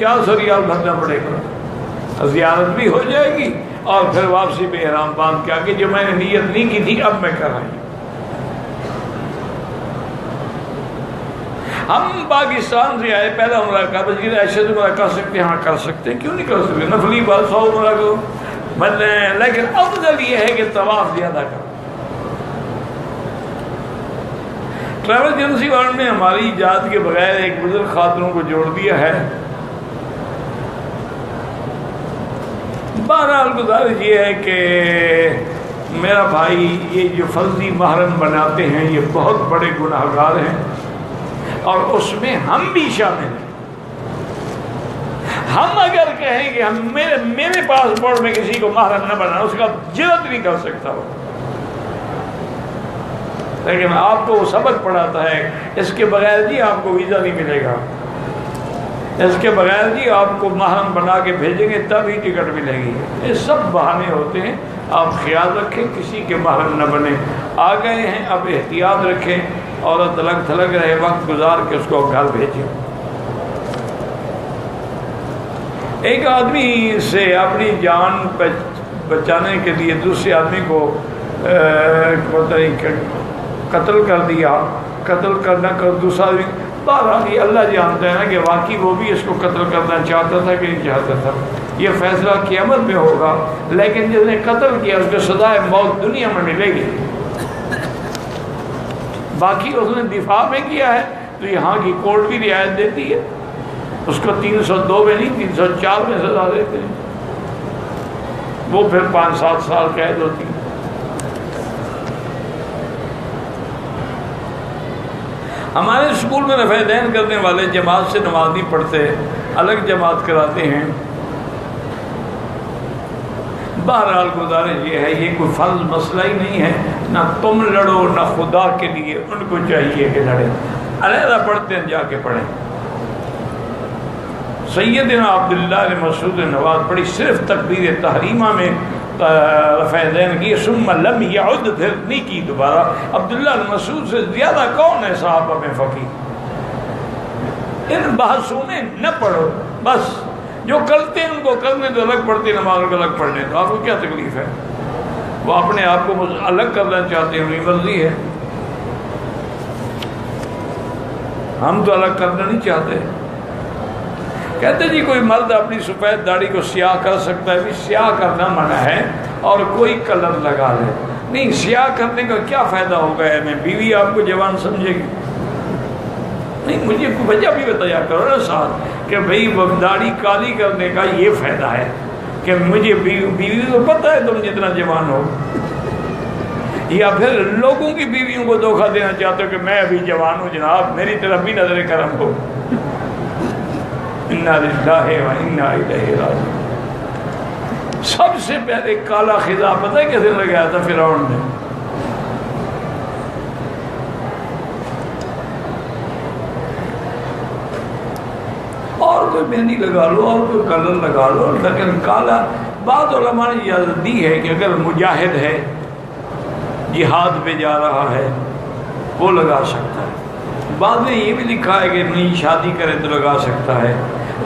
400 ریال بھرنا پڑے گا، زیارت بھی ہو جائے گی اور پھر واپسی پہ احرام باندھ کے آگے جو میں نے نیت نہیں کی تھی اب میں کر رہی ہوں۔ ہم پاکستان سے آئے، پہلا عمرہ کا مسجد عائشہ سے عمرہ کر سکتے ہیں؟ ہاں کر سکتے ہیں، کیوں نہیں کر سکتے؟ نفلی بات 100 عمرہ کرو، لیکن افضل یہ ہے کہ طواف زیادہ کرو۔ ٹریول ایجنسی والوں نے ہماری اجازت کے بغیر ایک بزرگ خاتون کو جوڑ دیا ہے۔ بہرحال گزارش یہ ہے کہ میرا بھائی یہ جو فرضی محرم بناتے ہیں یہ بہت بڑے گناہ گار ہیں، اور اس میں ہم بھی شامل ہیں۔ ہم اگر کہیں کہ ہم میرے پاسپورٹ میں کسی کو محرم نہ بنانا، اس کا جرات نہیں کر سکتا ہو، لیکن آپ کو وہ سبق پڑھاتا ہے اس کے بغیر جی آپ کو ویزا نہیں ملے گا، اس کے بغیر جی آپ کو محرم بنا کے بھیجیں گے تب ہی ٹکٹ ملے گی۔ یہ سب بہانے ہوتے ہیں، آپ خیال رکھیں کسی کے محرم نہ بنیں۔ آ گئے ہیں اب احتیاط رکھیں، عورت الگ تھلگ رہے، وقت گزار کے اس کو گھر بھیجیں۔ ایک آدمی سے اپنی جان بچانے کے لیے دوسرے آدمی کو قتل کر دیا، قتل کرنا کر دوسرا آدمی، بہرحال یہ اللہ جانتا ہے نا کہ واقعی وہ بھی اس کو قتل کرنا چاہتا تھا کہ نہیں چاہتا تھا، یہ فیصلہ قیامت میں ہوگا، لیکن جس نے قتل کیا اس کو سزائے موت دنیا میں ملے گی۔ باقی اس نے دفاع میں کیا ہے تو یہاں کی کورٹ بھی رعایت دیتی ہے، اس کو 302 میں نہیں 304 میں سزا دیتے ہیں، وہ پھر 5-7 سال قید ہوتی ہے۔ ہمارے اسکول میں رفع دین کرنے والے جماعت سے نماز نہیں پڑھتے، الگ جماعت کراتے ہیں۔ بہرحال گزارش یہ ہے، یہ کوئی فرض مسئلہ ہی نہیں ہے، نہ تم لڑو نہ خدا کے لیے ان کو چاہیے کہ لڑیں، علیحدہ پڑھتے ہیں جا کے پڑھیں۔ سیدنا عبداللہ بن مسعود نے نماز پڑھی، صرف تکبیر تحریمہ میں رفع دین کی، ثم لم یعد، پھر نہیں کی دوبارہ۔ عبداللہ بن مسعود سے زیادہ کون ہے صحابہ میں فقیہ؟ ان بحثوں میں نہ پڑھو، بس جو کرتے ہیں ان کو کرنے تو الگ پڑھتے، نماز کو الگ پڑھنے تو آپ کو کیا تکلیف ہے؟ وہ اپنے آپ کو الگ کرنا چاہتے ہیں، انہیں مرضی ہے، ہم تو الگ کرنا نہیں چاہتے۔ کہتے جی کوئی مرد اپنی سفید داڑھی کو سیاہ کر سکتا ہے، بھی سیاہ کرنا منع ہے اور کوئی کلر لگا لے، نہیں سیاہ کرنے کا کیا فائدہ ہوگا؟ میں بیوی آپ کو جوان سمجھے گی؟ نہیں، مجھے وجہ بھی بتایا کرو نا ساتھ کہ بھئی داڑھی کالی کرنے کا یہ فائدہ ہے کہ مجھے بیوی کو پتہ ہے تم جتنا جوان ہو، یا پھر لوگوں کی بیویوں کو دھوکہ دینا چاہتے ہو کہ میں ابھی جوان ہوں جناب، میری طرف بھی نظر کرم ہو۔ انا للہ و انا الیہ راجعون۔ سب سے پہلے کالا خضا پتہ ہے کیسے لگایا تھا فرعون نے؟ اور کوئی مہندی لگا لو اور کوئی کلر لگا لو، لیکن کالا، بعض علماء نے اجازت دی ہے کہ اگر مجاہد ہے، جہاد پہ جا رہا ہے، وہ لگا سکتا ہے۔ بعد میں یہ بھی لکھا ہے کہ نہیں شادی کرے تو لگا سکتا ہے،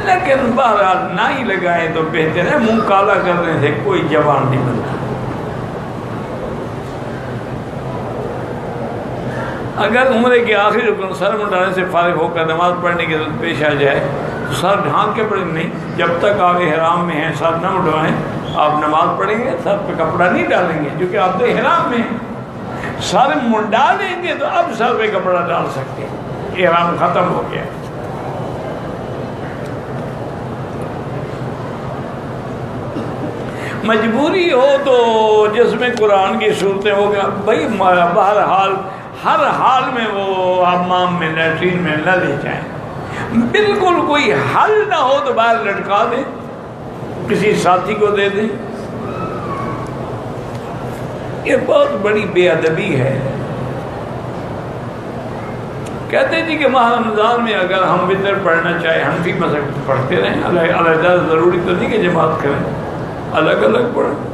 لیکن بہرحال نہ ہی لگائیں تو بہتر ہے، منہ کالا کرنے سے کوئی جوان نہیں بنتا۔ اگر عمرے کے آخری رکن سر منڈانے سے فارغ ہو کر نماز پڑھنے کی ضرورت پیش آ جائے تو سر ڈھانک کے پڑھیں، نہیں، جب تک آپ احرام میں ہیں سر نہ منڈوائیں، آپ نماز پڑھیں گے سر پہ کپڑا نہیں ڈالیں گے، کیونکہ آپ تو احرام میں ہیں۔ سر منڈا لیں گے تو اب سر پہ کپڑا ڈال سکتے ہیں، احرام ختم ہو گیا۔ مجبوری ہو تو جس میں قرآن کی صورتیں ہو گیا بھائی، بہرحال ہر حال میں وہ حمام میں لیٹرین میں نہ لے جائیں، بالکل کوئی حل نہ ہو تو باہر لٹکا دیں، کسی ساتھی کو دے دیں، یہ بہت بڑی بے ادبی ہے۔ کہتے ہیں جی کہ ماہ رمضان میں اگر ہم وتر پڑھنا چاہیں حنفی مذہب پڑھتے رہیں، علیحدہ ضروری تو نہیں کہ جماعت کریں، الگ الگ پڑھیں۔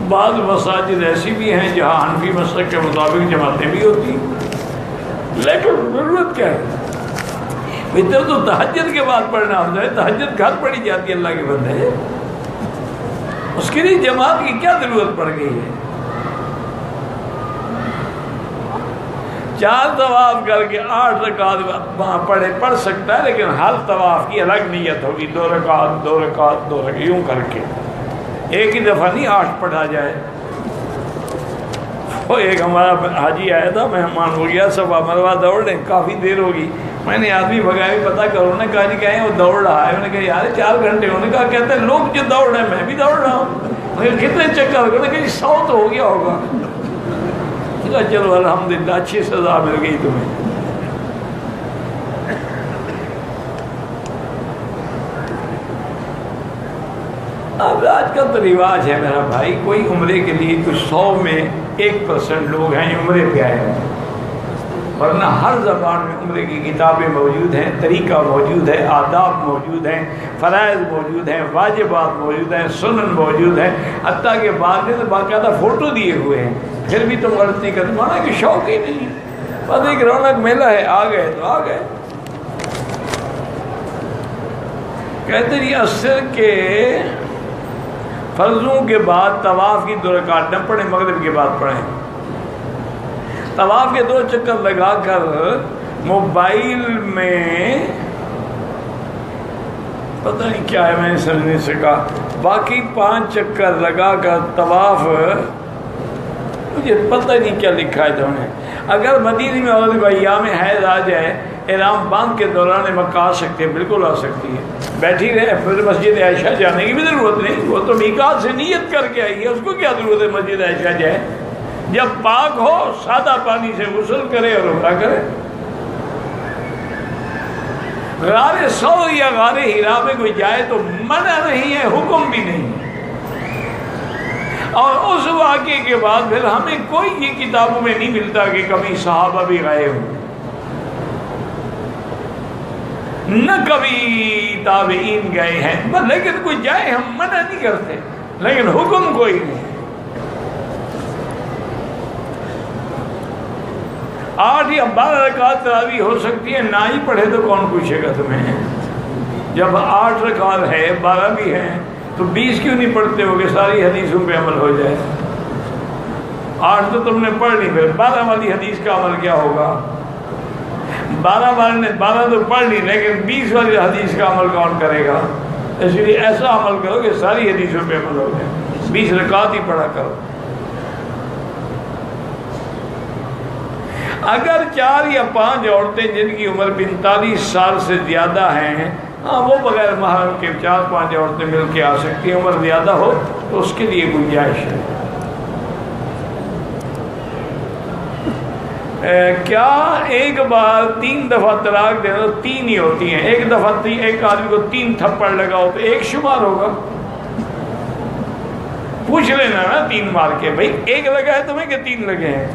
بعض مساجد ایسی بھی ہیں جہاں حنفی مسلک کے مطابق جماعتیں بھی ہوتی ہیں، لیکن ضرورت کیا ہے؟ ادھر تو تہجد کے بعد پڑھنا ہوتا ہے، تہجد گھر پڑھی جاتی ہے اللہ کے بندے، اس کے لیے جماعت کی کیا ضرورت پڑ گئی ہے؟ 4 طواف کر کے 8 رکعت وہاں پڑھ سکتا ہے، لیکن ہر طواف کی الگ نیت ہوگی، 2 رکعت 2 رکعت 2 رکعت یوں کر کے، ایک ہی دفعہ نہیں 8 پڑھا جائے۔ وہ ایک ہمارا حاجی آیا تھا، مہمان ہو گیا، صفا مروا دوڑ رہے، کافی دیر ہوگی، میں نے آدمی بھگایا بھی پتہ کرو، نے کہا جی کہیں وہ دوڑ رہا ہے، انہوں نے کہا یار 4 گھنٹے، انہوں نے کہا کہتے ہیں لوگ جو دوڑ رہے ہیں میں بھی دوڑ رہا ہوں، انہوں نے کہا کتنے چکر، انہوں نے کہا 100 تو ہو گیا ہوگا۔ چلو الحمدللہ اچھی سزا مل گئی تمہیں۔ اب آج کل تو رواج ہے میرا بھائی، کوئی عمرے کے لیے کچھ 100 میں 1% لوگ ہیں عمرے پہ آئے ہیں، ورنہ ہر زبان میں عمرے کی کتابیں موجود ہیں، طریقہ موجود ہے، آداب موجود ہیں، فرائض موجود ہیں، واجبات موجود ہیں، سنن موجود ہیں، حتیٰ کہ بعد میں تو باقاعدہ فوٹو دیے ہوئے ہیں، پھر بھی تم غلط نہیں کرتے، مانا کہ شوق ہی نہیں ہے، بس ایک رونق میلہ ہے، آ گئے تو آ گئے۔ کہتے ہیں عصر کے فرضوں کے بعد طواف کی 2 رکعت نہ پڑھیں، مغرب کے بعد پڑھیں۔ طواف کے 2 چکر لگا کر موبائل میں پتہ نہیں کیا ہے، میں نے سمجھ نہیں سکا، باقی 5 چکر لگا کر طواف، مجھے پتہ نہیں کیا لکھا ہے تو نے۔ اگر مدینے میں عورت کو ایام حیض آ جائے، احرام باندھ کے دوران مکہ آ سکتے ہیں، بالکل آ سکتی ہے، بیٹھی رہے، پھر مسجد عائشہ جانے کی بھی ضرورت نہیں، وہ تو میقات سے نیت کر کے آئی ہے، اس کو کیا ضرورت ہے مسجد عائشہ جائے؟ جب پاک ہو سادہ پانی سے غسل کرے اور عمرہ کرے۔ غار ثور یا غار حرا میں کوئی جائے تو منع نہیں ہے، حکم بھی نہیں ہے، اور اس واقعے کے بعد پھر ہمیں کوئی یہ کتابوں میں نہیں ملتا کہ کبھی صحابہ بھی گئے ہوں، نہ کبھی تابعین گئے ہیں، لیکن کوئی جائے ہم منع نہیں کرتے، لیکن حکم کوئی نہیں۔ 8 یا 12 رکعت تراویح ہو سکتی ہے، نہ ہی پڑھے تو کون پوچھے گا تمہیں؟ جب 8 رکعت ہے، 12 بھی ہیں، تو 20 کیوں نہیں پڑھتے ہو کہ ساری حدیثوں پہ عمل ہو جائے؟ 8 تو تم نے پڑھ لی، پھر 12 والی حدیث کا عمل کیا ہوگا؟ 12 تو پڑھ لی، لیکن 20 والی حدیث کا عمل کون کرے گا؟ اس لیے ایسا عمل کرو کہ ساری حدیثوں پہ عمل ہو جائے، 20 رکعت ہی پڑھا کرو۔ اگر 4 یا 5 عورتیں جن کی عمر 45 سال سے زیادہ ہیں، ہاں وہ بغیر محرم کے 4-5 عورتیں مل کے آ سکتی ہیں، عمر زیادہ ہو تو اس کے لیے گنجائش ہے۔ کیا ایک بار 3 دفعہ طلاق دینا تو 3 ہی ہوتی ہیں؟ ایک دفعہ ایک آدمی کو 3 تھپڑ لگاؤ تو 1 شمار ہوگا؟ پوچھ لینا نا 3 مار کے، بھائی 1 لگا ہے تمہیں کہ 3 لگے ہیں؟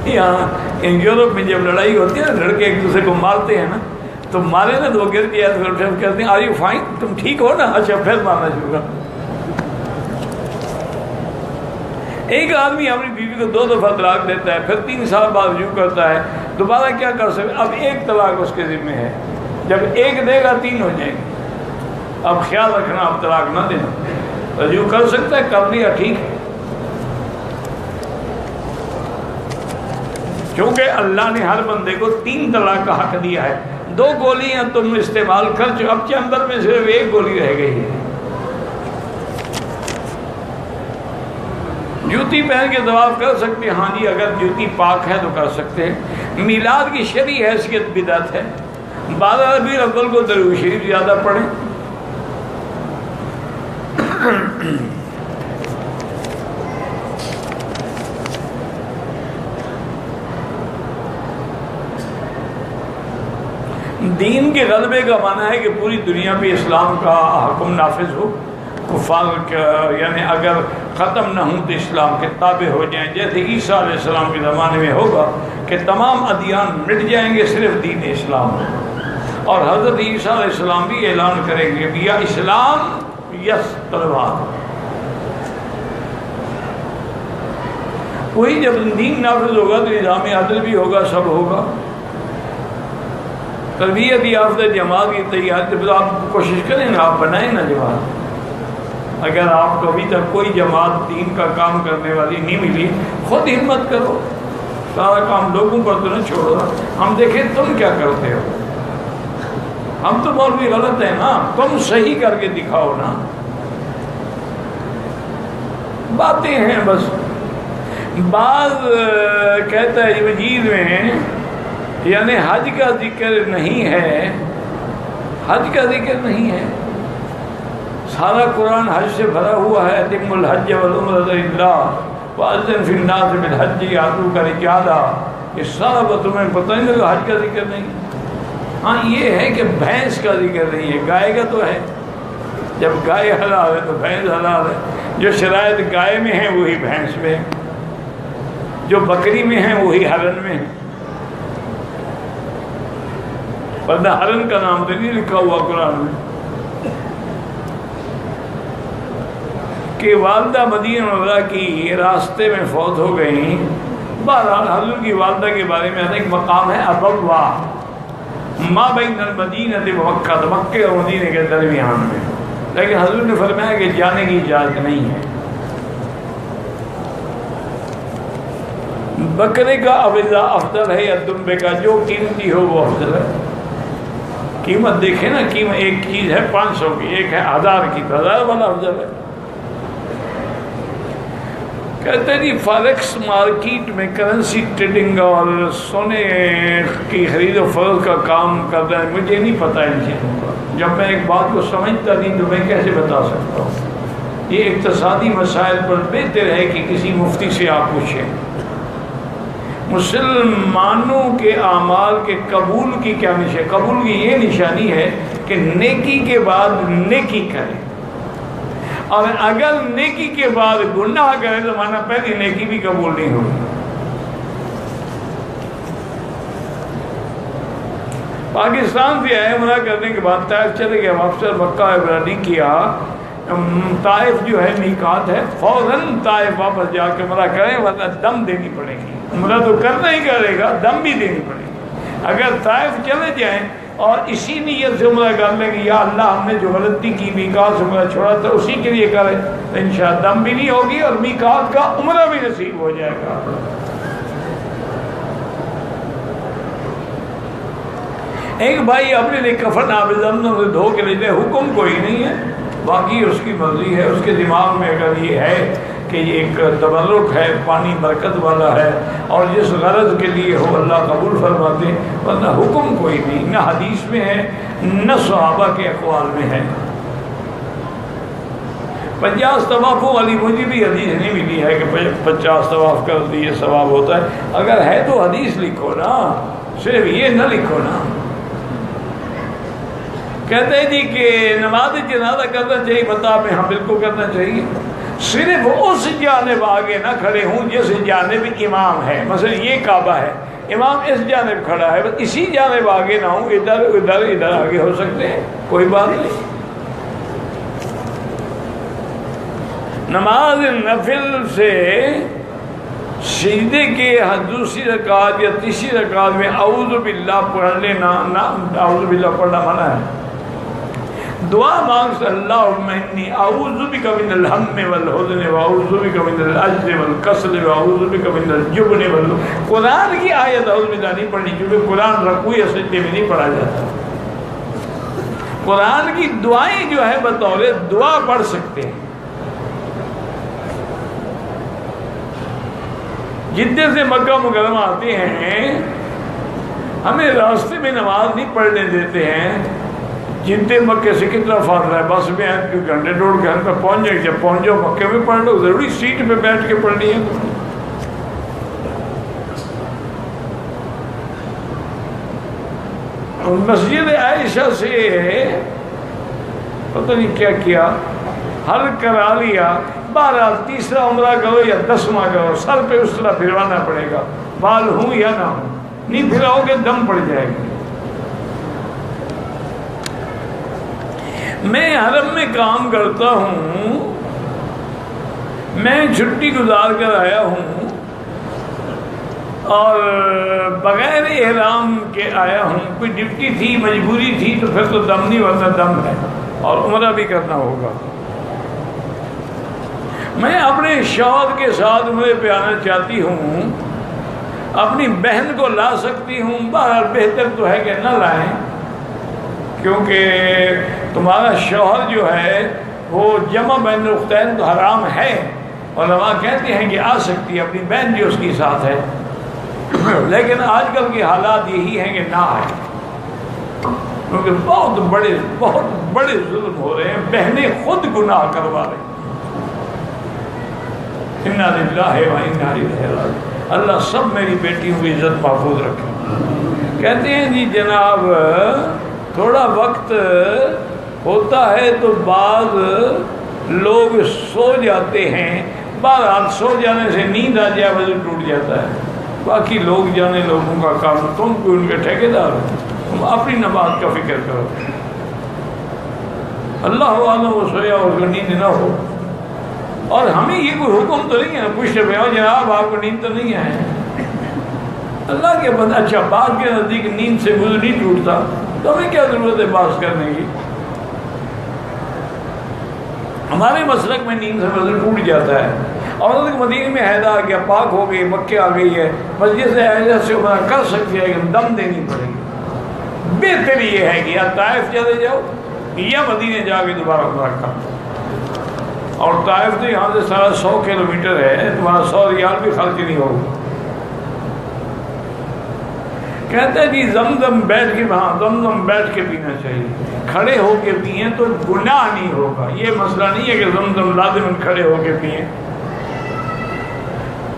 یہاں یورپ میں جب لڑائی ہوتی ہے نا، لڑکے ایک دوسرے کو مارتے ہیں نا، تو مارے نا تو وہ گر گیا تو پھر کہتے ہیں آر یو فائن، تم ٹھیک ہو نا؟ اچھا، پھر مارنا شروع کر۔ ایک آدمی اپنی بیوی کو 2 دفعہ طلاق دیتا ہے، پھر 3 سال بعد رجوع کرتا ہے، دوبارہ کیا کر سکتے؟ اب 1 طلاق اس کے ذمہ ہے، جب 1 دے گا 3 ہو جائیں گے۔ اب خیال رکھنا، اب طلاق نہ دینا، رجوع کر سکتا ہے، کر لیا ٹھیک ہے، کیونکہ اللہ نے ہر بندے کو 3 طلاق کا حق دیا ہے۔ 2 گولیاں تم استعمال کر چکے، اب چیمبر میں صرف 1 گولی رہ گئی ہے۔ جوتی پہن کے طواف کر سکتے ہیں؟ ہاں جی، اگر جوتی پاک ہے تو کر سکتے ہیں۔ میلاد کی شرعی حیثیت بدعت ہے۔ 12 ربیع الاول کو درود شریف زیادہ پڑھیں۔ دین کے غلبے کا معنی ہے کہ پوری دنیا پہ اسلام کا حکم نافذ ہو، کفار یعنی اگر ختم نہ ہوں تو اسلام کے تابع ہو جائیں، جیسے عیسیٰ علیہ السلام کے زمانے میں ہوگا کہ تمام ادیان مٹ جائیں گے، صرف دین اسلام ہے۔ اور حضرت عیسیٰ علیہ السلام بھی اعلان کریں گے یا اسلام یس تلوار۔ وہی جب دین نافذ ہوگا تو نظام عدل بھی ہوگا، سب ہوگا۔ تربیت یافتہ جماعت کی تیاری تو آپ کوشش کریں نا، آپ بنائیں نا جماعت۔ اگر آپ کو ابھی تک کوئی جماعت دین کا کام کرنے والی نہیں ملی، خود ہمت کرو، سارا کام لوگوں پر تو نہ چھوڑو، ہم دیکھیں تم کیا کرتے ہو۔ ہم تو مولوی غلط ہیں نا، تم صحیح کر کے دکھاؤ نا۔ باتیں ہیں بس۔ بعض کہتا ہے مجید میں یعنی حج کا ذکر نہیں ہے، حج کا ذکر نہیں ہے، سارا قرآن حج سے بھرا ہوا ہے۔ اتم الحج والعمرۃ للہ وأذن فی الناس بالحج یاتوک رجالا، یہ سارا تمہیں پتہ نہیں لگا، حج کا ذکر نہیں۔ ہاں یہ ہے کہ بھینس کا ذکر نہیں ہے، گائے کا تو ہے، جب گائے حلال ہے تو بھینس حلال ہے۔ جو شرائط گائے میں ہیں وہی بھینس میں ہے، جو بکری میں ہیں وہی ہرن میں ہے، ورنہ ہرن کا نام تو نہیں لکھا ہوا قرآن میں۔ کہ والدہ مدینہ منورہ کی راستے میں فوت ہو گئیں۔ بہرحال حضور کی والدہ کے بارے میں ایک مقام ہے ابوا ما بین المدینہ و مکہ، مکہ اور مدینہ کے درمیان میں، لیکن حضور نے فرمایا کہ جانے کی اجازت نہیں ہے۔ بکرے کا اولا افضل ہے یا دمبے کا، جو قیمتی ہو وہ افضل ہے۔ قیمت دیکھیں نا، قیمت ایک چیز ہے 500 کی، ایک ہے 1000 کی، تو 1000 والا افضل ہے۔ کہتے ہیں جی فاریکس مارکیٹ میں کرنسی ٹریڈنگ اور سونے کی خرید و فروخت کا کام کرتا ہے، مجھے نہیں پتہ ان چیزوں کا۔ جب میں ایک بات کو سمجھتا نہیں تو میں کیسے بتا سکتا ہوں؟ یہ اقتصادی مسائل پر بہتر ہے کہ کسی مفتی سے آپ پوچھیں۔ مسلمانوں کے اعمال کے قبول کی کیا نشانی؟ قبول کی یہ نشانی ہے کہ نیکی کے بعد نیکی کرے، اور اگر نیکی کے بعد گناہ کرے تو مانا پہلی نیکی بھی قبول نہیں ہوگی۔ پاکستان سے آئے عمرہ کرنے کے بعد طائف چلے گئے، واپس مکہ عمرہ کیا، طائف جو ہے میقات ہے، فوراً طائف واپس جا کے عمرہ کریں ورنہ دم دینی پڑے گی۔ عمرہ تو کرنا ہی کرے گا، دم بھی دینی پڑے گی۔ اگر طائف چلے جائیں اور اسی نیت سے عمرہ کر لیں کہ یا اللہ ہم نے جو غلطی کی میقات سے عمرہ چھوڑا تھا اسی کے لیے کریں، تو انشاءاللہ دم بھی نہیں ہوگی اور میقات کا عمرہ بھی نصیب ہو جائے گا۔ ایک بھائی اپنے لیے کفن آب زمزم سے دھو کے لیتے، حکم کوئی نہیں ہے، باقی اس کی مرضی ہے۔ اس کے دماغ میں اگر یہ ہے کہ یہ ایک تبرک ہے، پانی برکت والا ہے اور جس غرض کے لیے ہو اللہ قبول فرماتے، ورنہ حکم کوئی نہیں، نہ حدیث میں ہے نہ صحابہ کے اقوال میں ہے۔ 50 طوافوں والی مجھے بھی حدیث نہیں ملی ہے کہ 50 طواف کر دیے ثواب ہوتا ہے۔ اگر ہے تو حدیث لکھو نا، صرف یہ نہ لکھو نا۔ کہتے ہیں جی کہ نماز جنازہ کرنا چاہیے، بتا میں ہاں بالکل کرنا چاہیے، صرف اس جانب آگے نہ کھڑے ہوں جس جانب امام ہے۔ مثلا یہ کعبہ ہے، امام اس جانب کھڑا ہے، بس اسی جانب آگے نہ ہوں، ادھر ادھر ادھر آگے ہو سکتے ہیں، کوئی بات نہیں۔ نماز نفل سے سجدے کے دوسری رکعت یا تیسری رکعت میں اعوذ باللہ پڑھ لینا، اعوذ باللہ پڑھنا منع ہے۔ دعا مانگ اللہم انی اعوذ بک من الہم والحزن واعوذ بک من العجز والکسل واعوذ بک من الجبن قرآن کی آیت اعوذ باللہ نہیں پڑھنی، کیونکہ قرآن رکوع یا سجدے میں نہیں پڑھا جاتا۔ قرآن کی دعائیں جو ہے بطور دعا پڑھ سکتے ہیں۔ جدے سے مکہ مکرمہ آتے ہیں، ہمیں راستے میں نماز نہیں پڑھنے دیتے ہیں۔ جدے مکے سے کتنا فاصلہ ہے، بس میں گھنٹے ڈیڑھ گھنٹے میں پہنچ جائیں، جب پہنچ جاؤ مکے میں پڑھ لو، ضروری سیٹ پہ بیٹھ کے پڑھنی ہے۔ مسجد عائشہ سے پتہ نہیں کیا کیا، حل کرا لیا، بہرحال تیسرا عمرہ کرو یا 10واں کرو، سر پہ اس طرح پھروانا پڑے گا، بال ہوں یا نہ ہوں، نہیں پھراؤ گے دم پڑ جائے گی۔ میں حرم میں کام کرتا ہوں، میں چھٹی گزار کر آیا ہوں، اور بغیر احرام کے آیا ہوں، کوئی ڈیوٹی تھی، مجبوری تھی، تو پھر تو دم نہیں، ورنہ دم ہے، اور عمرہ بھی کرنا ہوگا۔ میں اپنے شوہر کے ساتھ عمرے پہ آنا چاہتی ہوں، اپنی بہن کو لا سکتی ہوں، بہرحال بہتر تو ہے کہ نہ لائیں، کیونکہ تمہارا شوہر جو ہے وہ جمع بین الاختین تو حرام ہے، علماء کہتے ہیں کہ آ سکتی ہے، اپنی بہن جو اس کے ساتھ ہے، لیکن آج کل کے حالات یہی ہیں کہ نہ آئے، کیونکہ بہت بڑے ظلم ہو رہے ہیں، بہنیں خود گناہ کروا رہی ہیں۔ انا للہ و انا الیہ راجعون۔ اللہ سب میری بیٹیوں کی عزت محفوظ رکھے۔ کہتے ہیں جی جناب تھوڑا وقت ہوتا ہے تو بعض لوگ سو جاتے ہیں، بہرحال سو جانے سے نیند آ جائے وضو ٹوٹ جاتا ہے، باقی لوگ جانے لوگوں کا کام، تم کوئی ان کے ٹھیکیدار ہو، تم اپنی نماز کا فکر کرو۔ اللہ عالم وہ سویا اس کو نیند نہ ہو، اور ہمیں یہ کوئی حکم تو نہیں ہے پوچھتے پہ جناب آپ کو نیند تو نہیں ہے، اللہ کے بندے۔ اچھا بعض کے نزدیک نیند سے وضو نہیں ٹوٹتا، تو ہمیں کیا ضرورت ہے بات کرنے کی؟ ہمارے مسلک میں نیند سے وضو ٹوٹ جاتا ہے، عورت مدینے میں حیض آ گیا، پاک ہو گئی، مکے آ گئی ہے، مسجد سے حیض سے عمرہ کر سکتی ہے، لیکن دم دینی پڑے گی۔ بہتر یہ ہے کہ یا طائف چلے جاؤ یا مدینے جا کے دوبارہ عمرہ کرو، اور طائف تو یہاں سے 100 کلومیٹر ہے، تمہارا 100 ریال بھی خرچ نہیں ہوگا۔ کہتا ہے جی زمزم بیٹھ کے، ہاں زمزم بیٹھ کے پینا چاہیے، کھڑے ہو کے پئیں تو گناہ نہیں ہوگا۔ یہ مسئلہ نہیں ہے کہ زمزم لازم کھڑے ہو کے پئیں۔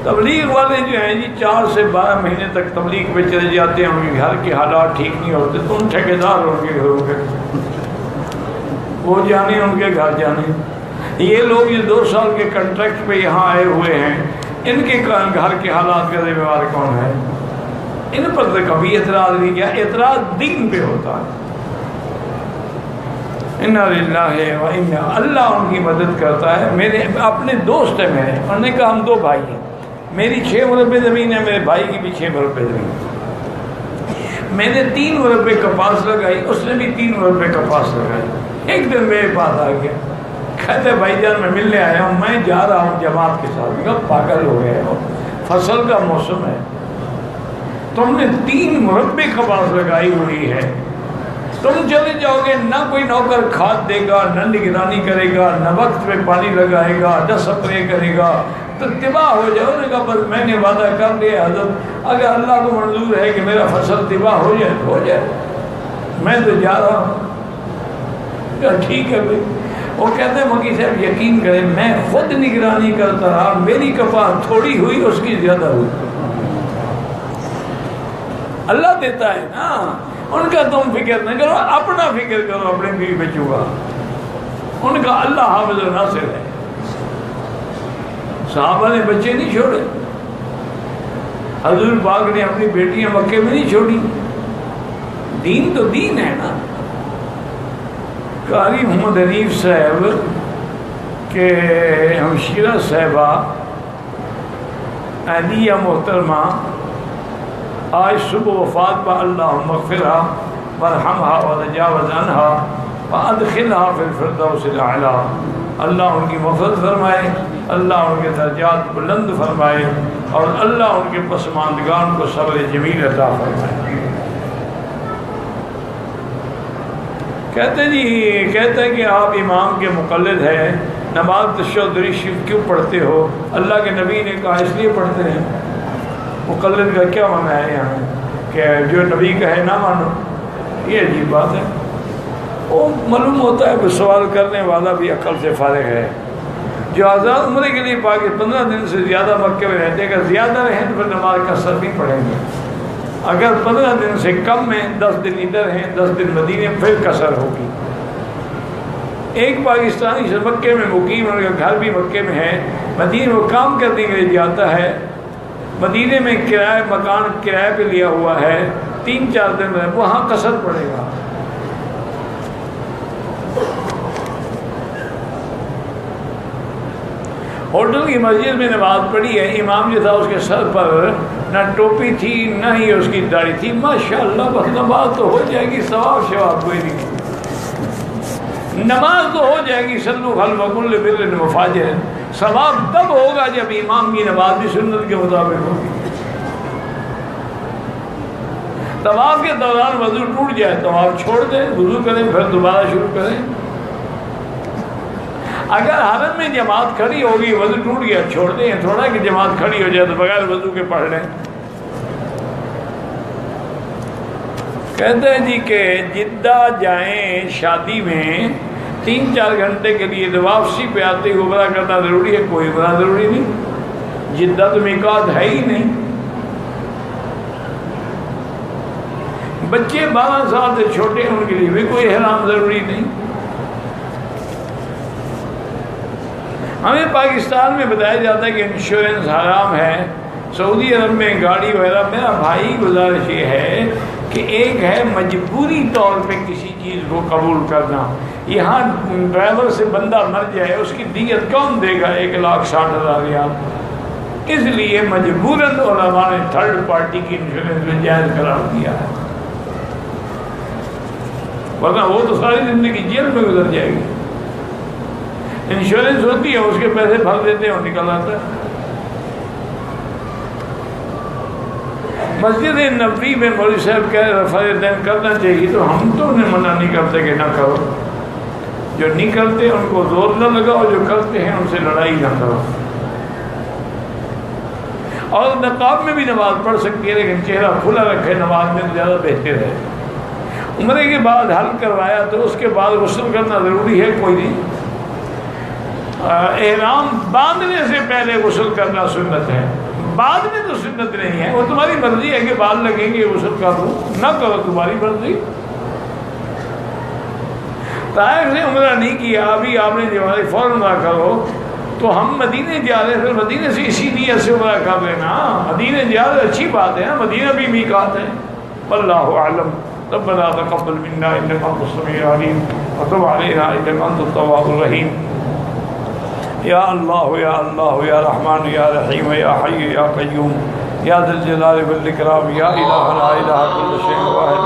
تبلیغ والے جو ہیں جی 4 سے 12 مہینے تک تبلیغ پہ چلے جاتے ہیں، ان کے گھر کے حالات ٹھیک نہیں ہوتے، تم ٹھیکیدار ہو کے گھروں کے، وہ جانے ان کے گھر جانے۔ یہ لوگ جو 2 سال کے کنٹریکٹ پہ یہاں آئے ہوئے ہیں، ان کے گھر کے حالات کا ذمہ دار کون ہے؟ ان پر تو کبھی اعتراض نہیں کیا، اعتراض دین پہ ہوتا ہے۔ انا للہ و انا، اللہ ان کی مدد کرتا ہے۔ میرے اپنے دوست ہیں میرے، انہوں نے کہا ہم 2 بھائی ہیں، میری 6 مربع زمین ہے، میرے بھائی کی بھی 6 مربع زمین ہے، میں نے 3 مربع کپاس لگائی، اس نے بھی 3 مربع کپاس لگائی۔ ایک دن میرے پاس آ گیا، کہتے بھائی جان میں ملنے آیا ہوں، میں جا رہا ہوں جماعت کے ساتھ۔ میں کہا پاگل ہو گئے ہو، فصل کا موسم ہے، تم نے 3 مربع کپاس لگائی ہوئی ہے، تم چلے جاؤ گے، نہ کوئی نوکر کھاد دے گا، نہ نگرانی کرے گا، نہ وقت پہ پانی لگائے گا، نہ سپرے کرے گا، تو تباہ ہو جائے۔ انہوں نے کہا بس میں نے وعدہ کر لیا حضرت، اگر اللہ کو منظور ہے کہ میرا فصل تباہ ہو جائے تو ہو جائے، میں تو جا رہا ہوں۔ کہا ٹھیک ہے بھائی۔ وہ کہتے ہیں مکی صاحب یقین کریں میں خود نگرانی کرتا رہا، میری کپاس تھوڑی ہوئی، اس کی زیادہ ہوئی۔ اللہ دیتا ہے نا، ان کا تم فکر نہ کرو، اپنا فکر کرو، اپنے بیوی بچوں کا، ان کا اللہ حافظ و ناصر ہے۔ صحابہ نے بچے نہیں چھوڑے، حضور پاک نے اپنی بیٹیاں مکے میں نہیں چھوڑی، دین تو دین ہے نا۔ قاری محمد حنیف صاحب کے ہمشیرہ صاحبہ اہلیہ محترمہ آج صبح وفات پا، اللہم اغفرہا ورحمہا وتجاوز عنہا وادخلہا فی الفردوس الاعلی۔ اللہ ان کی مغفرت فرمائے، اللہ ان کے درجات بلند فرمائے، اور اللہ ان کے پسماندگان کو صبر جمیل عطا فرمائے۔ کہتے ہیں کہ آپ امام کے مقلد ہیں، نماز تشہد شریف کیوں پڑھتے ہو؟ اللہ کے نبی نے کہا اس لیے پڑھتے ہیں۔ مقلد کا کیا معنی ہے یہاں کہ جو نبی کہے نہ مانو؟ یہ عجیب بات ہے۔ وہ معلوم ہوتا ہے کہ سوال کرنے والا بھی عقل سے فارغ ہے۔ جو آزاد عمرے کے لیے پاکستان 15 دن سے زیادہ مکے میں رہتے، اگر زیادہ رہیں تو پھر نماز کا اثر نہیں پڑھیں گے۔ اگر 15 دن سے کم میں 10 دن ادھر ہیں 10 دن مدینے، پھر کثر ہوگی۔ ایک پاکستانی سے مکے میں مقیم، ان کا گھر بھی مکے میں ہے، مدینے وہ کام کرنے کے لیے جاتا ہے، مدینے میں کرایہ مکان کرایہ پہ لیا ہوا ہے، 3-4 دن میں وہاں قصر پڑے گا۔ ہوٹل کی مسجد میں نماز پڑھی ہے، امام جو تھا اس کے سر پر نہ ٹوپی تھی نہ ہی اس کی داڑھی تھی. ماشاءاللہ بس نماز تو ہو جائے گی, ثواب شواب کوئی نہیں. نماز تو ہو جائے گی, صلو خلف کل بر و فاجر. ثواب تب ہوگا جب امام کی نماز بھی سنت کے مطابق ہوگی. طواف کے دوران وضو ٹوٹ جائے تو آپ چھوڑ دیں, وضو کریں, پھر دوبارہ شروع کریں. اگر حرم میں جماعت کھڑی ہوگی, وضو ٹوٹ گیا, چھوڑ دیں. تھوڑا کہ جماعت کھڑی ہو جائے تو بغیر وضو کے پڑھ لیں. کہتے ہیں جی کہ جدہ جائیں شادی میں 3-4 گھنٹے کے لیے, تو واپسی پہ آتے ہی عمرہ کرنا ضروری ہے؟ کوئی عمرہ ضروری نہیں. جدہ تو میقات ہے ہی نہیں. بچے 12 سال سے چھوٹے ہیں, ان کے لیے بھی کوئی احرام ضروری نہیں. ہمیں پاکستان میں بتایا جاتا ہے کہ انشورنس حرام ہے. سعودی عرب میں گاڑی وغیرہ. میرا بھائی گزارش یہ ہے کہ ایک ہے مجبوری طور پہ کسی چیز کو قبول کرنا. یہاں ڈرائیور سے بندہ مر جائے, اس کی دیت کون دے گا؟ 1,60,000 ریال. اس لیے مجبوراً علماء نے تھرڈ پارٹی کی انشورنس میں جائز قرار دیا ہے, ورنہ وہ تو ساری زندگی جیل میں گزر جائے گی. انشورنس ہوتی ہے, اس کے پیسے بھر دیتے ہیں, وہ نکل آتا ہے. مسجد نبوی میں مولوی صاحب کہہ رفع دین کرنا چاہیے, تو ہم تو انہیں منع نہیں کرتے کہ نہ کرو. جو نہیں کرتے ان کو زور نہ لگاؤ, جو کرتے ہیں ان سے لڑائی نہ کرو. اور نقاب میں بھی نماز پڑھ سکتی ہے, لیکن چہرہ کھلا رکھے نماز میں تو زیادہ بہتر ہے. عمرے کے بعد حل کروایا تو اس کے بعد غسل کرنا ضروری ہے؟ کوئی نہیں. احرام باندھنے سے پہلے غسل کرنا سنت ہے, بعد میں تو سنت نہیں ہے. وہ تمہاری مرضی ہے کہ بال لگیں گے غسل کر دو, نہ کرو, تمہاری مرضی. طائف نے عمرہ نہیں کیا, ابھی آپ نے جواب فوراً نہ کرو. تو ہم مدینے جا رہے ہیں, پھر مدینے سے اسی نیت سے عمرہ کر لینا. مدینے جا رہے اچھی بات ہے, مدینہ بھی میقات ہے. واللہ اعلم. ربنا تقبل منا انك انت السميع العليم وتب علينا انك انت التواب الرحيم. یا اللہ یا اللہ یا رحمان یا رحیم یا حی یا قیوم یا ذی الجلال والاکرام یا الہ لا الہ الا انت واحد